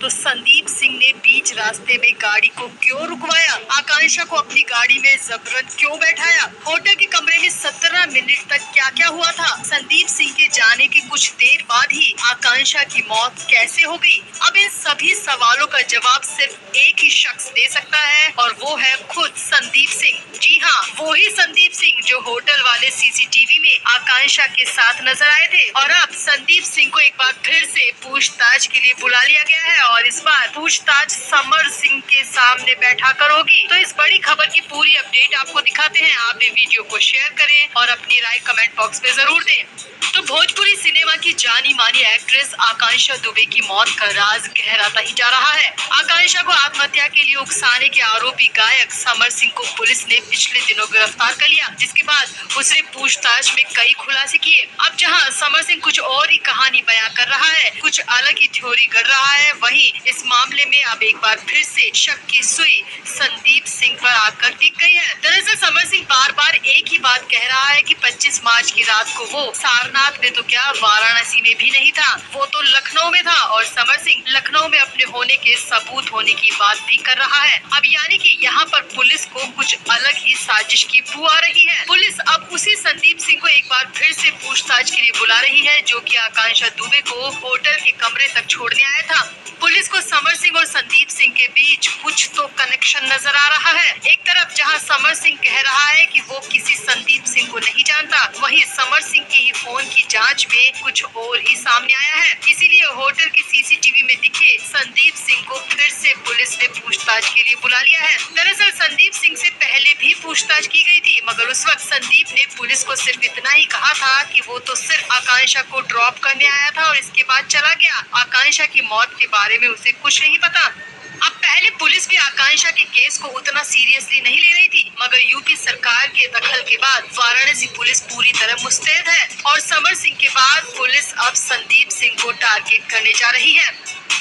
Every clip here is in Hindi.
तो संदीप सिंह ने बीच रास्ते में गाड़ी को क्यों रुकवाया? आकांक्षा को अपनी गाड़ी में जबरन क्यों बैठाया? होटल के कमरे में 17 मिनट तक क्या क्या हुआ था? संदीप सिंह के जाने के कुछ देर बाद ही आकांक्षा की मौत कैसे हो गई? अब इन सभी सवालों का जवाब सिर्फ एक ही शख्स दे सकता है और वो है खुद संदीप सिंह। जी हाँ, वो ही संदीप सिंह जो होटल वाले सीसीटीवी में आकांक्षा के साथ नजर आए थे। और अब संदीप सिंह को एक बार फिर से पूछताछ के लिए बुला लिया गया है और इस बार पूछताछ समर सिंह के सामने बैठा कर होगी। तो इस बड़ी खबर की पूरी अपडेट आपको दिखाते हैं। आप ये वीडियो को शेयर करें और अपनी राय कमेंट बॉक्स में जरूर दें। तो भोजपुरी सिनेमा की जानी मानी एक्ट्रेस आकांक्षा दुबे की मौत का राज गहराता ही जा रहा है। आकांक्षा को आत्महत्या के लिए उकसाने के आरोपी गायक समर सिंह को पुलिस ने पिछले दिनों गिरफ्तार कर लिया, जिसके बाद उसने पूछताछ में कई खुलासे किए। अब जहां समर सिंह कुछ और ही कहानी बयां कर रहा है, कुछ अलग ही थ्योरी कर रहा है, वहीं इस मामले में अब एक बार फिर से शक की सुई संदीप सिंह पर आकर टिक गई है। दरअसल समर सिंह बार बार एक ही बात कह रहा है कि 25 मार्च की रात को वो सारनाथ में तो क्या वाराणसी में भी नहीं था, वो तो लखनऊ में था। और समर सिंह लखनऊ में अपने होने के सबूत होने की बात भी कर रहा है। अब यानी कि यहाँ पर पुलिस को कुछ अलग ही साजिश की बू आ रही है। पुलिस अब उसी संदीप सिंह को एक बार फिर से पूछताछ के लिए बुला रही है, जो कि आकांक्षा दुबे को होटल के कमरे तक छोड़ने आया था। पुलिस को समर सिंह और संदीप सिंह के बीच कुछ तो कनेक्शन नजर आ रहा है। एक तरफ जहां समर सिंह कह रहा है कि वो किसी संदीप सिंह को नहीं जानता, वहीं समर सिंह के ही फोन की जांच में कुछ और ही सामने आया है। इसीलिए होटल के सीसीटीवी में दिखे संदीप सिंह को फिर से पुलिस ने पूछताछ के लिए बुला लिया है। दरअसल संदीप सिंह से पहले भी पूछताछ की गई थी, मगर उस वक्त संदीप ने पुलिस को सिर्फ इतना ही कहा था कि वो तो सिर्फ आकांक्षा को ड्रॉप करने आया था और इसके बाद चला गया। आकांक्षा की मौत के बारे में उसे कुछ नहीं पता। अब पहले पुलिस भी आकांक्षा के केस को उतना सीरियसली नहीं ले रही थी, मगर यूपी सरकार के दखल के बाद वाराणसी पुलिस पूरी तरह मुस्तैद है और समर सिंह के बाद पुलिस अब संदीप सिंह को टारगेट करने जा रही है।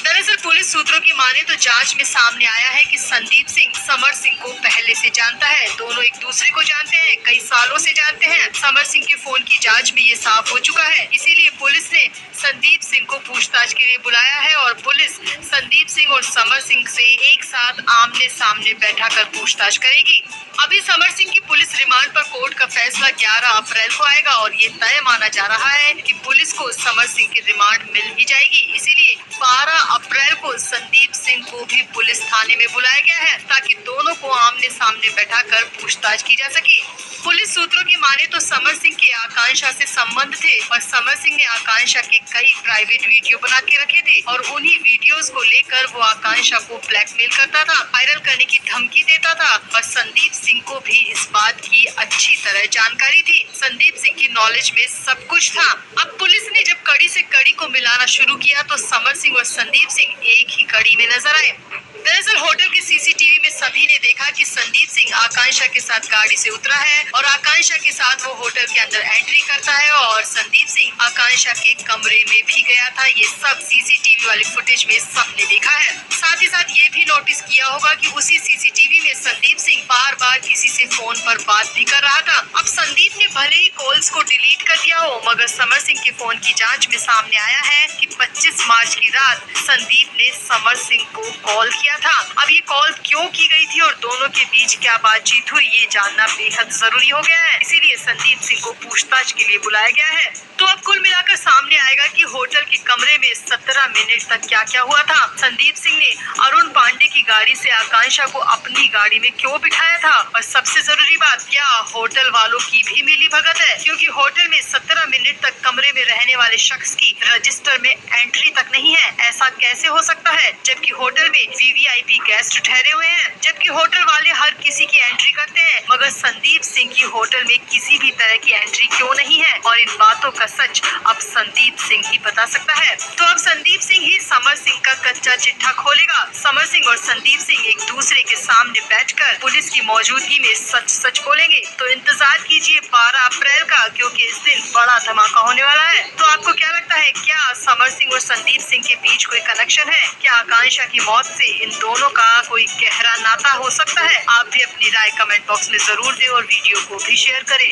दरअसल पुलिस सूत्रों की माने तो जांच में सामने आया है कि संदीप सिंह समर सिंह को पहले से जानता है। दोनों एक दूसरे को जानते हैं, कई सालों से जानते हैं। समर सिंह के फोन की जांच में ये साफ हो चुका है। इसीलिए पुलिस ने संदीप सिंह को पूछताछ के लिए बुलाया है और पुलिस संदीप सिंह और समर सिंह से एक साथ आमने सामने बैठा कर पूछताछ करेगी। अभी समर सिंह की पुलिस रिमांड पर कोर्ट का फैसला 11 अप्रैल को आएगा और ये तय माना जा रहा है कि पुलिस को समर सिंह की रिमांड मिल ही जाएगी। इसीलिए 12 अप्रैल को संदीप सिंह को भी पुलिस थाने में बुलाया गया है, ताकि दोनों को आमने सामने बैठाकर पूछताछ की जा सके। पुलिस सूत्रों की माने तो समर सिंह के आकांक्षा से संबंध थे और समर सिंह ने आकांक्षा के कई प्राइवेट वीडियो बना के रखे थे और उन्हीं वीडियोस को लेकर वो आकांक्षा को ब्लैकमेल करता था, वायरल करने की धमकी देता था और संदीप सिंह को भी इस बात की अच्छी तरह जानकारी थी। संदीप सिंह की नॉलेज में सब कुछ था। अब पुलिस ने जब कड़ी से कड़ी को मिलाना शुरू किया तो समर सिंह और संदीप सिंह एक ही कड़ी में नजर आए। दरअसल होटल के सीसीटीवी में सभी ने देखा कि संदीप सिंह आकांक्षा के साथ गाड़ी से उतरा है और आकांक्षा के साथ वो होटल के अंदर एंट्री करता है और संदीप सिंह आकांक्षा के कमरे में भी गया था। ये सब सीसीटीवी वाले फुटेज में सबने देखा है। साथ ही साथ ये भी नोटिस किया होगा कि उसी सीसीटीवी में संदीप सिंह बार बार किसी से फोन पर बात भी कर रहा था। अब संदीप ने भले ही कॉल्स को डिलीट कर दिया हो, मगर समर सिंह के फोन की जाँच में सामने आया है कि 25 मार्च की रात संदीप ने समर सिंह को कॉल किया था। अब ये कॉल क्यों की गई थी और दोनों के बीच क्या बातचीत हुई, ये जानना बेहद जरूरी हो गया है। इसीलिए संदीप सिंह को पूछताछ के लिए बुलाया गया है। तो अब कुल मिलाकर सामने आएगा कि होटल के कमरे में 17 मिनट तक क्या क्या हुआ था। संदीप सिंह ने अरुण पांडे की गाड़ी से आकांक्षा को अपनी गाड़ी में क्यों बिठाया था और सबसे जरूरी बात, क्या होटल वालों की भी मिली भगत है, क्योंकि होटल में 17 मिनट तक कमरे में रहने वाले शख्स की रजिस्टर में एंट्री तक नहीं है। ऐसा कैसे हो सकता है, जबकि होटल में वीवीआईपी गेस्ट ठहरे हुए हैं, जबकि होटल वाले हर किसी की एंट्री करते हैं, मगर संदीप सिंह की होटल में किसी भी तरह की एंट्री क्यों नहीं है। और इन बातों का सच अब संदीप सिंह ही बता सकता है। तो अब संदीप सिंह ही समर सिंह का कच्चा चिट्ठा खोलेगा। समर सिंह और संदीप सिंह एक दूसरे के सामने बैठकर पुलिस की मौजूदगी में सच सच बोलेंगे। तो इंतजार कीजिए 12 अप्रैल का, क्योंकि इस दिन बड़ा धमाका होने वाला है। तो आपको क्या लगता है, क्या समर सिंह और संदीप सिंह के बीच कोई कनेक्शन है? क्या आकांक्षा की मौत से इन दोनों का कोई गहरा नाता हो सकता है? आप भी अपनी राय कमेंट बॉक्स में जरूर दें और वीडियो को भी शेयर करें।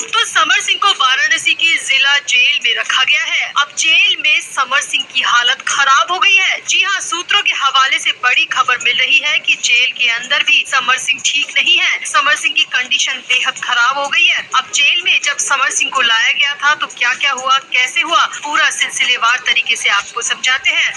तो समर सिंह को वाराणसी की जिला जेल में रखा गया है। अब जेल में समर सिंह की हालत खराब हो गई है। जी हाँ, सूत्रों के हवाले से बड़ी खबर मिल रही है कि जेल के अंदर भी समर सिंह ठीक नहीं है। समर सिंह की कंडीशन बेहद खराब हो गई है। अब जेल में जब समर सिंह को लाया गया था तो क्या क्या हुआ, कैसे हुआ, पूरा सिलसिलेवार तरीके से आपको समझाते हैं।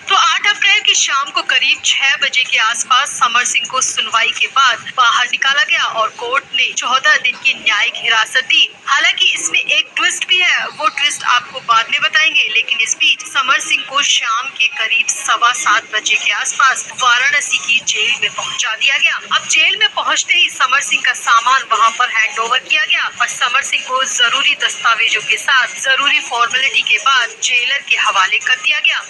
तो 8 अप्रैल की शाम को करीब 6 बजे के आसपास समर सिंह को सुनवाई के बाद बाहर निकाला गया और कोर्ट ने 14 दिन की न्यायिक हिरासत दी। हालांकि इसमें एक ट्विस्ट भी है, वो ट्विस्ट आपको बाद में बताएंगे। लेकिन इस बीच समर सिंह को शाम के करीब 7:15 बजे के आसपास वाराणसी की जेल में पहुंचा दिया गया। अब जेल में पहुंचते ही समर सिंह का सामान वहां पर हैंड ओवर किया गया और समर सिंह को जरूरी दस्तावेजों के साथ जरूरी फॉर्मेलिटी के बाद जेलर के हवाले कर दिया गया।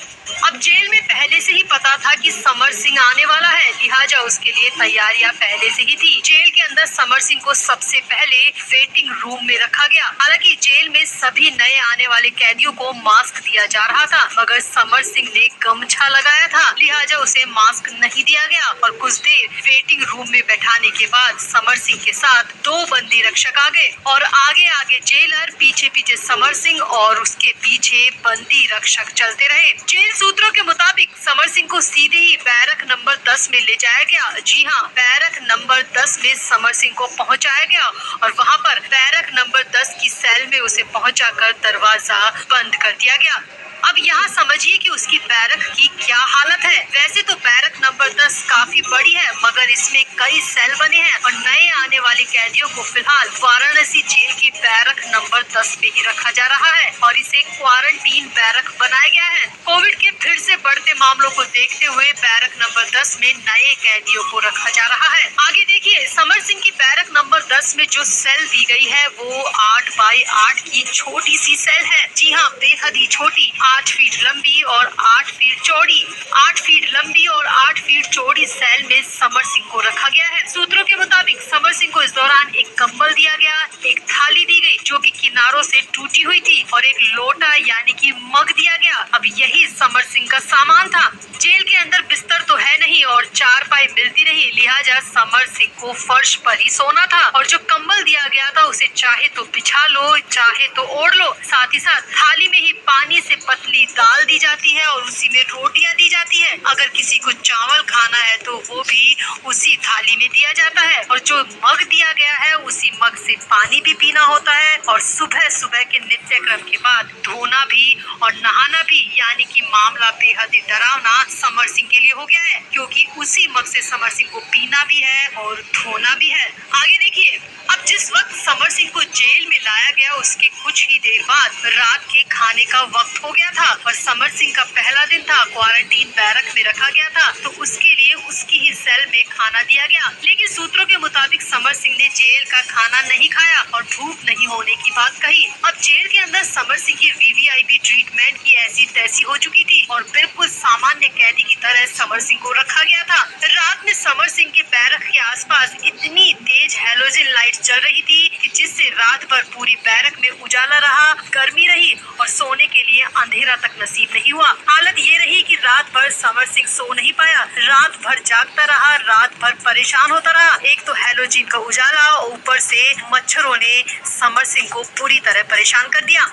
अब जेल में पहले से ही पता था कि समर सिंह आने वाला है, लिहाजा उसके लिए तैयारियां पहले से ही थी। जेल के अंदर समर सिंह को सबसे पहले वेटिंग रूम में रखा गया। हालांकि जेल में सभी नए आने वाले कैदियों को मास्क दिया जा रहा था, मगर समर सिंह ने गमछा लगाया था, लिहाजा उसे मास्क नहीं दिया गया। और कुछ देर वेटिंग रूम में बैठाने के बाद समर सिंह के साथ 2 बंदी रक्षक आ गए और आगे आगे जेलर, पीछे पीछे समर सिंह और उसके पीछे बंदी रक्षक चलते रहे। जेल सूत्रों के मुताबिक समर सिंह को सीधे ही बैरक नंबर 10 में ले जाया गया। जी हाँ, बैरक नंबर 10 में समर सिंह को पहुंचाया गया और वहां पर बैरक नंबर 10 की सेल में उसे पहुंचाकर दरवाजा बंद कर दिया गया। अब यहाँ समझिए कि उसकी बैरक की क्या हालत है। वैसे तो बैरक नंबर 10 काफी बड़ी है, मगर इसमें कई सेल बने हैं और नए आने वाले कैदियों को फिलहाल वाराणसी जेल की बैरक नंबर 10 में ही रखा जा रहा है और इसे क्वारंटीन बैरक बनाया गया है। कोविड के फिर से बढ़ते मामलों को देखते हुए बैरक नंबर 10 में नए कैदियों को रखा जा रहा है। आगे देखिए, समर सिंह की बैरक नंबर 10 में जो सेल दी गई है वो 8 बाई 8 की छोटी सी सेल है। जी हाँ, बेहद ही छोटी, 8 फीट लंबी और 8 फीट चौड़ी। 8 फीट लंबी और 8 फीट चौड़ी सेल में समर सिंह को रखा गया है। सूत्रों के मुताबिक समर सिंह को इस दौरान एक कंबल दिया गया, एक थाली दी गई जो कि किनारों से टूटी हुई थी और एक लोटा यानी कि मग दिया गया। अब यही समर सिंह का सामान था। जेल के अंदर बिस्तर तो है नहीं और चारपाई मिलती नहीं, लिहाजा समर सिंह को फर्श पर ही सोना था और जो कंबल दिया गया था उसे चाहे तो बिछा लो, चाहे तो ओढ़ लो। साथ ही साथ थाली में ही पानी से पतली दाल दी जाती है और उसी में रोटियां दी जाती है। अगर किसी को चावल खाना है तो वो भी उसी थाली में दिया जाता है और जो मग दिया गया है उसी मग से पानी भी पीना होता है और सुबह सुबह के नित्य क्रम के बाद धोना भी और नहाना भी, यानी कि मामला बेहद ही डरावना समर सिंह के लिए हो गया है, क्योंकि उसी मग से समर सिंह को पीना भी है और धोना भी है। आगे देखिए, अब जिस वक्त समर सिंह को जेल में लाया गया उसके कुछ ही देर बाद रात के खाने का वक्त हो गया था और समर सिंह का पहला दिन था, क्वारंटीन बैरक में रखा गया था, तो उसके लिए उसकी ही सेल में खाना दिया गया। लेकिन सूत्रों के मुताबिक समर सिंह ने जेल का खाना नहीं खाया और भूख नहीं होने की बात कही। अब जेल के अंदर समर सिंह की वीवीआईपी ट्रीटमेंट की ऐसी तैसी हो चुकी थी और बिल्कुल सामान्य कैदी की तरह समर सिंह को रखा गया था। रात में समर सिंह के बैरक के आसपास इतनी तेज हैलोजन लाइट जल रही थी कि जिससे रात भर पूरी बैरक में उजाला रहा, गर्मी रही और सोने के लिए अंधेरा तक नसीब नहीं हुआ। हालत ये रही कि रात भर समर सिंह सो नहीं पाया, रात भर जागता रहा, रात भर परेशान होता रहा। एक तो हैलोजन का उजाला, ऊपर से मच्छरों ने समर सिंह को पूरी तरह परेशान कर दिया।